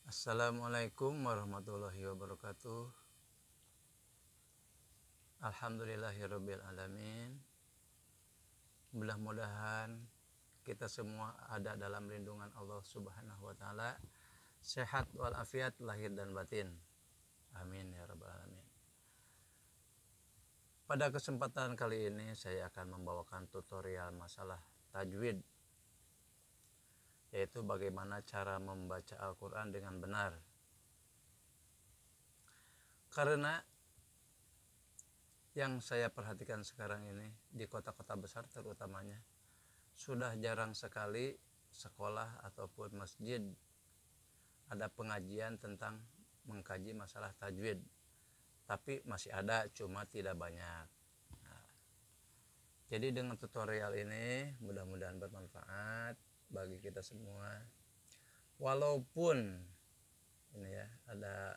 Assalamualaikum warahmatullahi wabarakatuh. Alhamdulillahirabbil alamin. Mudah-mudahan kita semua ada dalam lindungan Allah Subhanahu wa taala, sehat walafiat lahir dan batin. Amin ya rabbal alamin. Pada kesempatan kali ini saya akan membawakan tutorial masalah tajwid, yaitu bagaimana cara membaca Al-Quran dengan benar. Karena yang saya perhatikan sekarang ini di kota-kota besar terutamanya, sudah jarang sekali sekolah ataupun masjid ada pengajian tentang mengkaji masalah tajwid. Tapi masih ada, cuma tidak banyak. Jadi dengan tutorial ini mudah-mudahan bermanfaat bagi kita semua. Walaupun ini ya,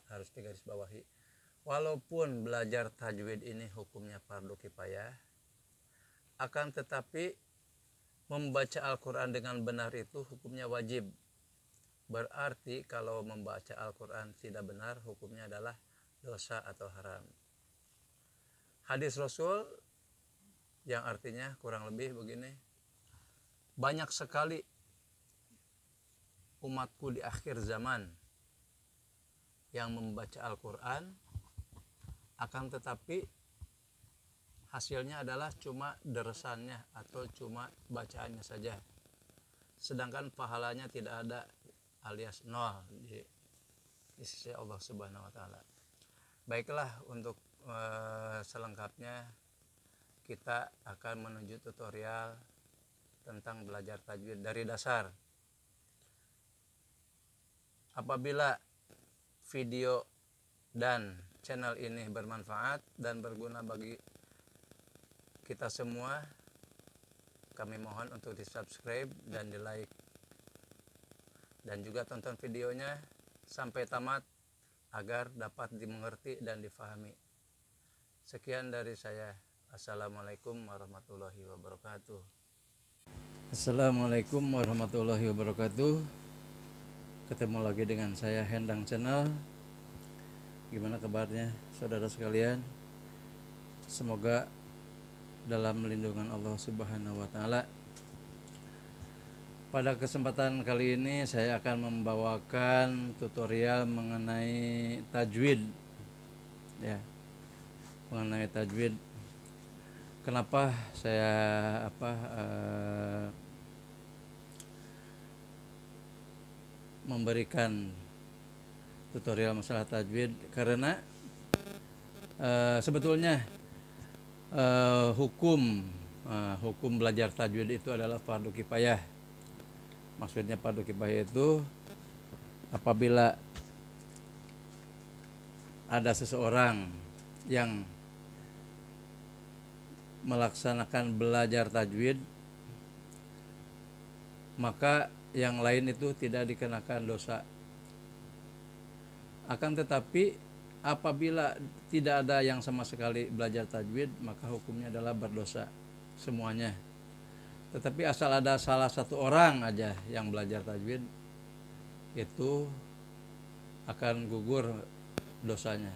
harus digarisbawahi, walaupun belajar tajwid ini hukumnya fardu kifayah, akan tetapi membaca Al-Quran dengan benar itu hukumnya wajib. Berarti kalau membaca Al-Quran tidak benar, hukumnya adalah dosa atau haram. Hadis Rasul yang artinya kurang lebih begini: banyak sekali umatku di akhir zaman yang membaca Al-Quran, akan tetapi hasilnya adalah cuma deresannya atau cuma bacaannya saja, sedangkan pahalanya tidak ada, alias nol di sisi Allah Subhanahu wa taala. Baiklah, untuk selengkapnya kita akan menuju tutorial tentang belajar tajwid dari dasar. Apabila video dan channel ini bermanfaat dan berguna bagi kita semua, kami mohon untuk di subscribe dan di like, dan juga tonton videonya sampai tamat agar dapat dimengerti dan difahami. Sekian dari saya. Assalamualaikum warahmatullahi wabarakatuh. Assalamualaikum warahmatullahi wabarakatuh. Ketemu lagi dengan saya, Hendang Channel. Gimana kabarnya saudara sekalian? Semoga dalam lindungan Allah Subhanahu wa taala. Pada kesempatan kali ini saya akan membawakan tutorial mengenai tajwid. Ya, mengenai tajwid. Kenapa saya memberikan tutorial masalah tajwid? Karena sebetulnya hukum belajar tajwid itu adalah fardu kifayah. Maksudnya fardu kifayah itu apabila ada seseorang yang melaksanakan belajar tajwid, maka yang lain itu tidak dikenakan dosa. Akan tetapi apabila tidak ada yang sama sekali belajar tajwid, maka hukumnya adalah berdosa semuanya. Tetapi asal ada salah satu orang aja yang belajar tajwid, itu akan gugur dosanya.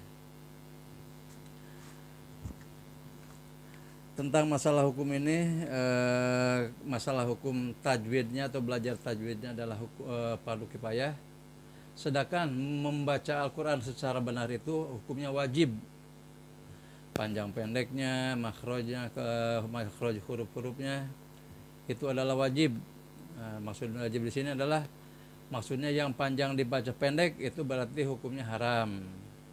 Tentang masalah hukum ini, masalah hukum tajwidnya atau belajar tajwidnya adalah fardu kifayah. Sedangkan membaca Al-Quran secara benar itu hukumnya wajib. Panjang pendeknya, makhrajnya, makhraj huruf-hurufnya itu adalah wajib. Maksud wajib di sini adalah maksudnya yang panjang dibaca pendek itu berarti hukumnya haram.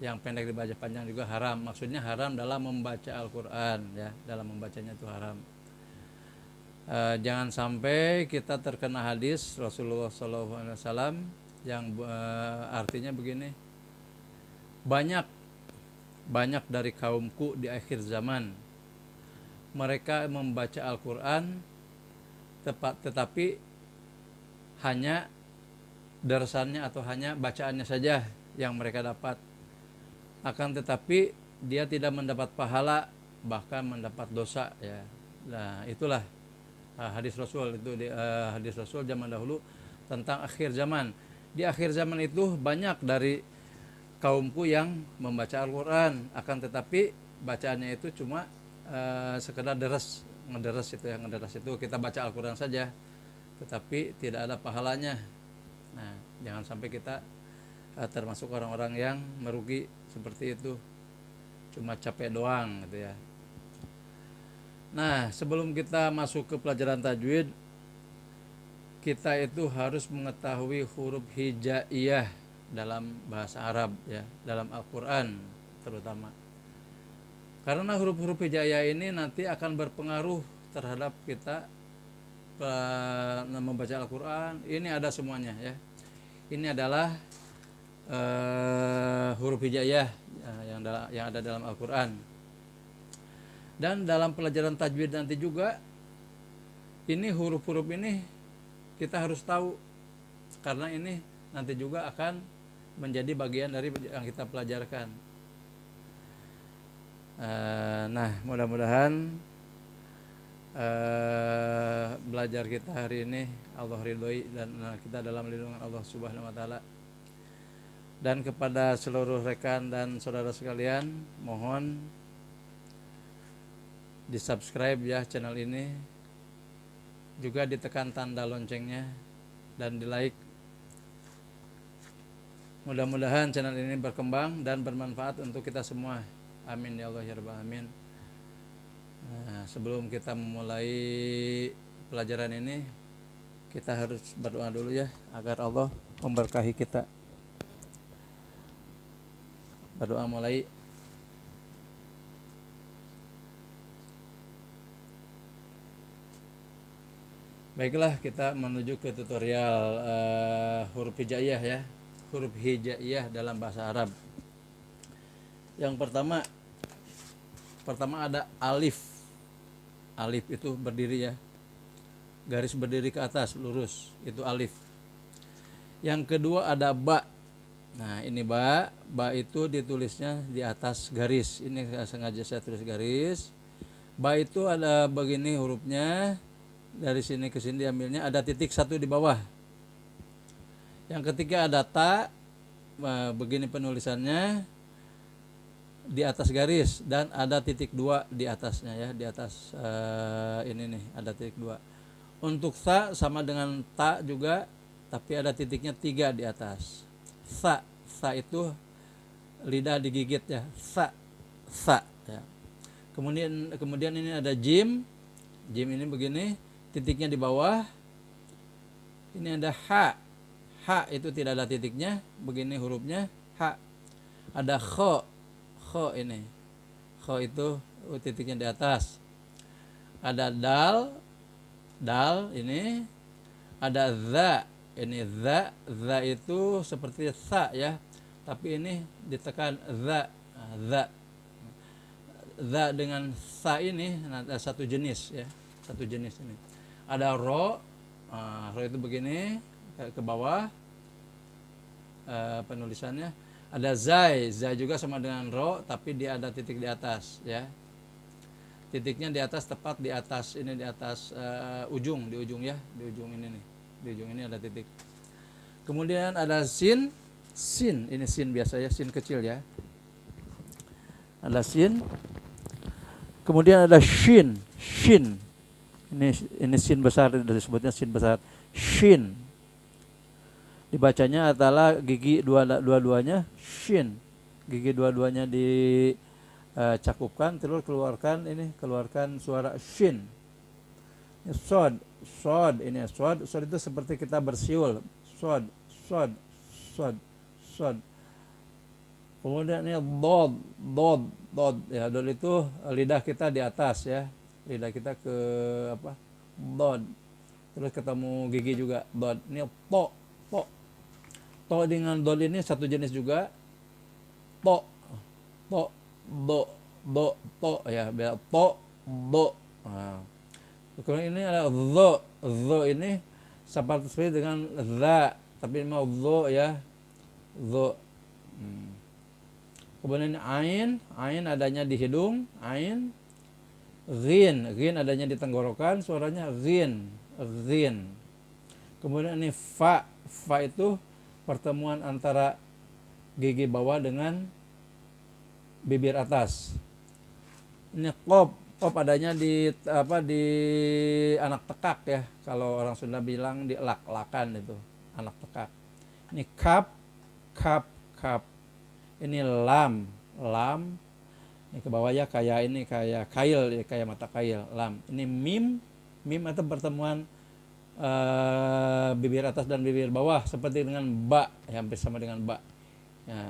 Yang pendek dibaca panjang juga haram. Maksudnya haram dalam membaca Al-Quran, ya, dalam membacanya itu haram. Jangan sampai kita terkena hadis Rasulullah SAW yang artinya begini: banyak dari kaumku di akhir zaman mereka membaca Al-Quran tetapi hanya darasannya atau hanya bacaannya saja yang mereka dapat, akan tetapi dia tidak mendapat pahala, bahkan mendapat dosa, ya. Nah, itulah hadis Rasul itu, hadis Rasul zaman dahulu tentang akhir zaman. Di akhir zaman itu banyak dari kaumku yang membaca Al-Quran, akan tetapi bacaannya itu cuma sekedar ngederes itu ya, ngederes itu kita baca Al-Quran saja, tetapi tidak ada pahalanya. Nah, jangan sampai kita termasuk orang-orang yang merugi seperti itu, cuma capek doang gitu ya. Nah, sebelum kita masuk ke pelajaran tajwid, kita itu harus mengetahui huruf hijaiyah dalam bahasa Arab ya, dalam Al-Quran terutama. Karena huruf-huruf hijaiyah ini nanti akan berpengaruh terhadap kita membaca Al-Quran. Ini ada semuanya ya. Ini adalah huruf hijaiyah yang ada dalam Al-Quran. Dan dalam pelajaran tajwid nanti juga, ini huruf-huruf ini kita harus tahu, karena ini nanti juga akan menjadi bagian dari yang kita pelajarkan. Nah, mudah-mudahan belajar kita hari ini Allah ridhoi dan kita dalam lindungan Allah Subhanahu wa taala. Dan kepada seluruh rekan dan saudara sekalian, mohon di-subscribe ya channel ini, juga ditekan tanda loncengnya dan di-like. Mudah-mudahan channel ini berkembang dan bermanfaat untuk kita semua. Amin ya Allah ya rabbal alamin. Nah, sebelum kita memulai pelajaran ini, kita harus berdoa dulu ya, agar Allah memberkahi kita. Berdoa mulai. Baiklah, kita menuju ke tutorial huruf hijaiyah ya. Huruf hijaiyah dalam bahasa Arab. Yang pertama ada alif. Alif itu berdiri ya, garis berdiri ke atas lurus, itu alif. Yang kedua ada ba. Nah, ini ba itu ditulisnya di atas garis. Ini sengaja saya tulis garis. Ba itu ada begini hurufnya, dari sini ke sini diambilnya, ada titik satu di bawah. Yang ketiga ada ta, begini penulisannya di atas garis, dan ada titik dua di atasnya ya, di atas ini nih ada titik dua. Untuk ta sama dengan ta juga, tapi ada titiknya 3 di atas. Sa itu lidah digigit ya, sa ya. Kemudian ini ada jim ini begini, titiknya di bawah. Ini ada ha itu tidak ada titiknya, begini hurufnya ha. Ada kho ini, kho itu titiknya di atas. Ada dal ini. Ada za, ini za itu seperti sa ya, tapi ini ditekan za dengan sa ini ada satu jenis ya, satu jenis ini. Ada ro, ro itu begini ke bawah penulisannya. Ada zai juga sama dengan ro, tapi dia ada titik di atas ya. Titiknya di atas, tepat di atas ini, di atas ujung, di ujung ya, di ujung ini nih, di ujung ini ada titik. Kemudian ada sin, ini sin biasa ya, sin kecil ya. Ada sin. Kemudian ada shin. Ini sin besar, disebutnya sin besar. Shin. Dibacanya adalah gigi dua-duanya shin. Gigi dua-duanya dicakupkan, terus keluarkan suara shin. Sod ini sod itu seperti kita bersiul. Sod. Kemudian ini dod ya, dod itu lidah kita di atas ya, lidah kita ke dod, terus ketemu gigi juga dod. Ini to dengan dod ini satu jenis juga. To ya, beda to do. Kemudian ini ada zo ini seperti dengan za, tapi mau zo ya, zo. Kemudian ain adanya di hidung, ain. Ghin adanya di tenggorokan, suaranya ghin. Kemudian ini fa itu pertemuan antara gigi bawah dengan bibir atas. Ini kop adanya di di anak tekak ya. Kalau orang Sunda bilang di lak-lakan itu, anak tekak. Ini kap. Ini lam. Ini ke bawah ya kayak ini kayak kail, kayak mata kail, lam. Ini mim itu pertemuan bibir atas dan bibir bawah seperti dengan ba, ya, hampir sama dengan ba. Ya.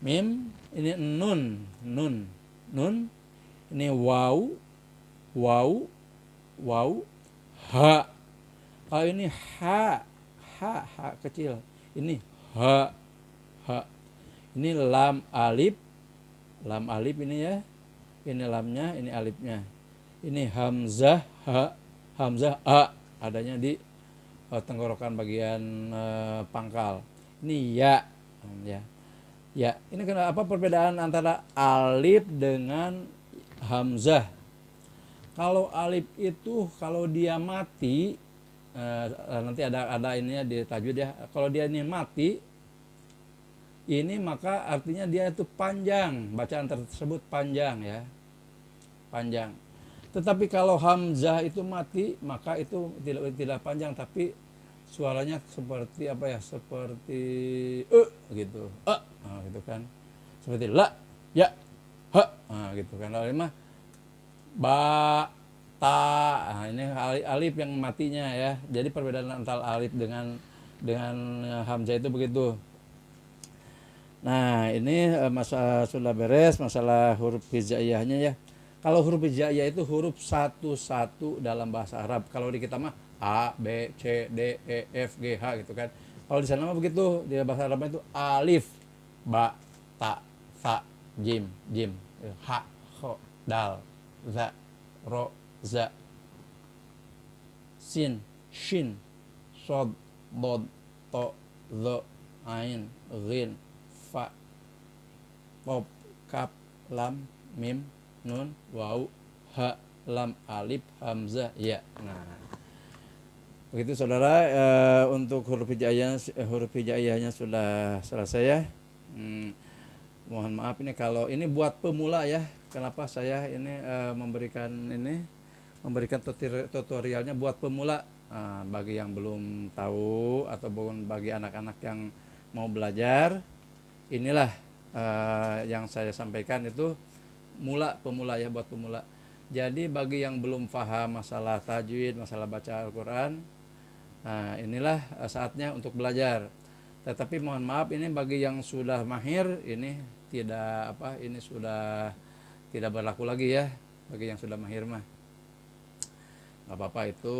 Mim, ini nun. Ini waw, ha. Kalau ini ha kecil. Ini ha. Ini lam alif ini ya. Ini lamnya, ini alifnya. Ini hamzah a, adanya di tenggorokan bagian pangkal. Ini ya. Ya, ini kenapa perbedaan antara alif dengan hamzah? Kalau alif itu kalau dia mati, nanti ada ininya di tajwid ya. Kalau dia ini mati, ini maka artinya dia itu panjang, bacaan tersebut panjang ya, panjang. Tetapi kalau hamzah itu mati, maka itu tidak panjang, tapi suaranya seperti apa ya, seperti gitu, gitu kan, seperti la, ya, ha, gitu kan. Kalau mah ba, ta, ini alif yang matinya ya. Jadi perbedaan antara alif dengan hamzah itu begitu. Nah ini masalah sudah beres, masalah huruf hijaiyahnya ya. Kalau huruf hijaiyah itu huruf satu-satu dalam bahasa Arab. Kalau di kita mah A, B, C, D, E, F, G, H gitu kan. Kalau di sana mah begitu, di bahasa Arabnya itu alif, ba, ta, sa, jim, ha, kho, dal, za, ro, za, sin, shin, sod, dod, to, zo, ain, ghin, fa, qaf, kaf, lam, mim, nun, waw, ha, lam, alif, hamzah, ya. Nah, begitu saudara, untuk huruf hijaiyahnya sudah selesai ya. Mohon maaf ini kalau ini buat pemula ya. Kenapa saya ini memberikan tutorialnya buat pemula, bagi yang belum tahu ataupun bagi anak-anak yang mau belajar. Inilah yang saya sampaikan itu pemula ya, buat pemula. Jadi bagi yang belum paham masalah tajwid, masalah baca Al-Quran, inilah saatnya untuk belajar. Tetapi mohon maaf ini bagi yang sudah mahir ini ini sudah tidak berlaku lagi ya. Bagi yang sudah mahir mah nggak apa-apa itu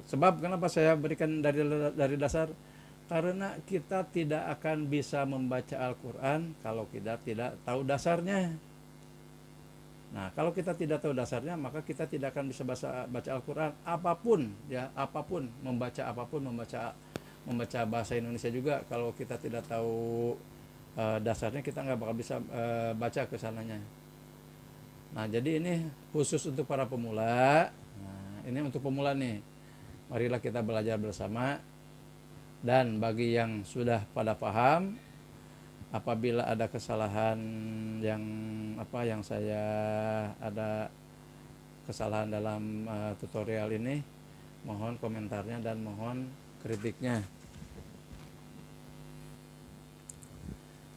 sebab kenapa saya berikan dari dasar, karena kita tidak akan bisa membaca Al-Quran kalau kita tidak tahu dasarnya. Nah, kalau kita tidak tahu dasarnya, maka kita tidak akan bisa baca Al-Quran apapun ya, membaca bahasa Indonesia juga. Kalau kita tidak tahu dasarnya, kita nggak bakal bisa baca ke sananya. Nah, jadi ini khusus untuk para pemula. Nah, ini untuk pemula nih. Marilah kita belajar bersama. Dan bagi yang sudah pada paham, apabila ada kesalahan yang saya ada kesalahan dalam tutorial ini, mohon komentarnya dan mohon kritiknya.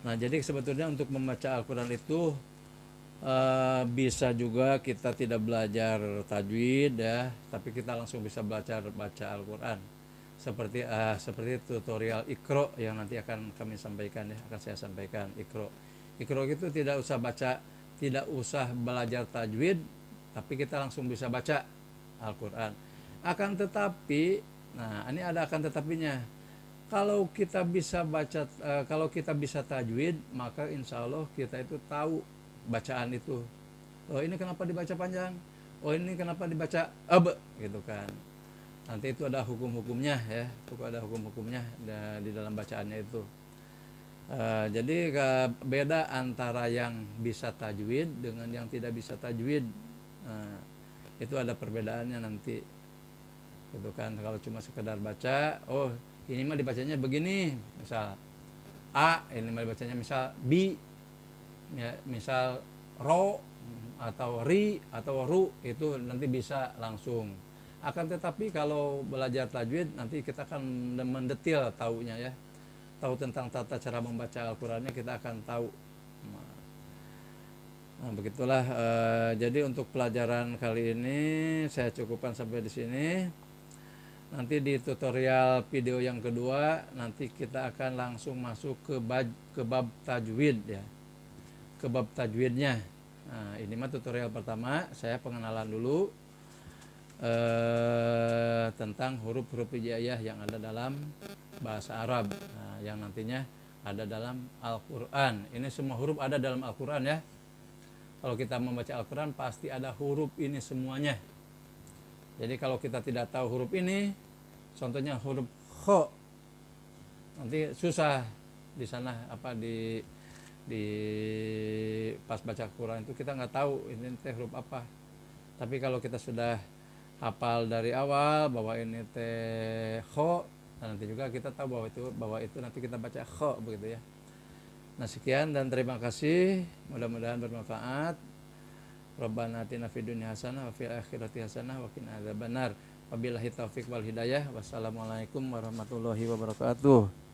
Nah, jadi sebetulnya untuk membaca Al-Quran itu bisa juga kita tidak belajar tajwid ya, tapi kita langsung bisa baca Al-Quran. Seperti tutorial Iqra yang nanti akan kami sampaikan ya, akan saya sampaikan. Iqra itu tidak usah belajar tajwid, tapi kita langsung bisa baca Al-Quran. Akan tetapi, nah ini ada akan tetapinya. Kalau kita bisa tajwid, maka insya Allah kita itu tahu bacaan itu. Oh, ini kenapa dibaca panjang? Oh, ini kenapa dibaca gitu kan. Nanti itu ada hukum-hukumnya ya, di dalam bacaannya itu. Jadi beda antara yang bisa tajwid dengan yang tidak bisa tajwid. Itu ada perbedaannya nanti. gitu kan. Kalau cuma sekedar baca, oh ini mah dibacanya begini, misal A, ini mah dibacanya misal B, ya, misal ro atau ri atau ru, itu nanti bisa langsung. Akan tetapi kalau belajar tajwid nanti kita akan mendetil taunya ya, tahu tentang tata cara membaca Al-Qur'annya kita akan tahu. Nah, begitulah. Jadi untuk pelajaran kali ini saya cukupkan sampai di sini. Nanti di tutorial video yang kedua nanti kita akan langsung masuk ke bab tajwid ya, ke bab tajwidnya. Nah, ini mah tutorial pertama, saya pengenalan dulu tentang huruf-huruf hijaiyah yang ada dalam bahasa Arab. Nah, yang nantinya ada dalam Al-Qur'an. Ini semua huruf ada dalam Al-Qur'an ya. Kalau kita membaca Al-Quran pasti ada huruf ini semuanya. Jadi kalau kita tidak tahu huruf ini, contohnya huruf kho, nanti susah di sana apa di pas baca Quran itu kita nggak tahu ini teh huruf apa. Tapi kalau kita sudah hafal dari awal bahwa ini teh kho, nah nanti juga kita tahu bahwa itu nanti kita baca kho begitu ya. Nah sekian dan terima kasih, mudah-mudahan bermanfaat. Rabbana atina fid dunya hasanah wa fil akhirati hasanah wa qina adzabannar. Wabillahi taufik wal hidayah. Wassalamualaikum warahmatullahi wabarakatuh.